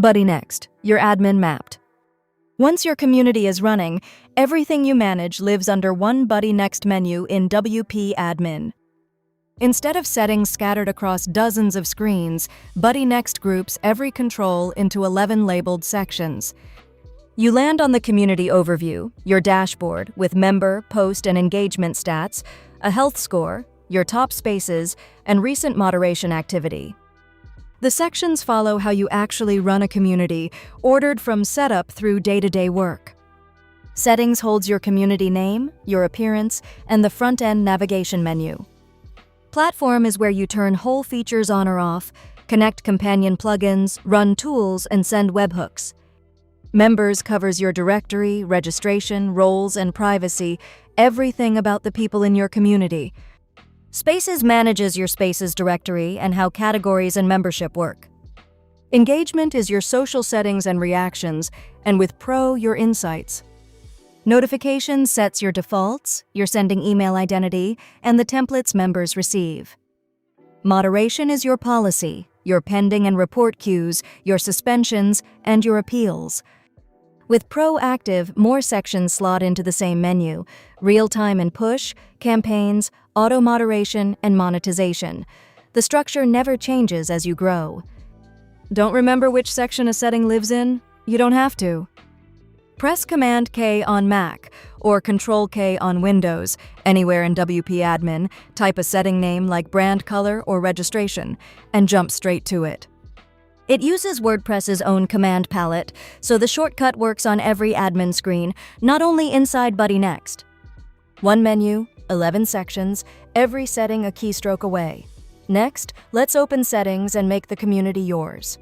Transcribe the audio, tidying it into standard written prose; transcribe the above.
BuddyNext, your admin mapped. Once your community is running, everything you manage lives under one BuddyNext menu in WP Admin. Instead of settings scattered across dozens of screens, BuddyNext groups every control into 11 labeled sections. You land on the Community Overview, your dashboard with member, post, and engagement stats, a health score, your top spaces, and recent moderation activity. The sections follow how you actually run a community, ordered from setup through day-to-day work. Settings holds your community name, your appearance, and the front-end navigation menu. Platform is where you turn whole features on or off, connect companion plugins, run tools, and send webhooks. Members covers your directory, registration, roles, and privacy, everything about the people in your community. Spaces manages your Spaces directory and how categories and membership work. Engagement is your social settings and reactions, and with Pro, your insights. Notifications sets your defaults, your sending email identity, and the templates members receive. Moderation is your policy, your pending and report queues, your suspensions, and your appeals. With Pro active, more sections slot into the same menu: real-time and push, campaigns, auto-moderation, and monetization. The structure never changes as you grow. Don't remember which section a setting lives in? You don't have to. Press Command-K on Mac or Control-K on Windows, anywhere in WP Admin, type a setting name like brand color or registration, and jump straight to it. It uses WordPress's own command palette, so the shortcut works on every admin screen, not only inside BuddyNext. One menu, 11 sections, every setting a keystroke away. Next, let's open settings and make the community yours.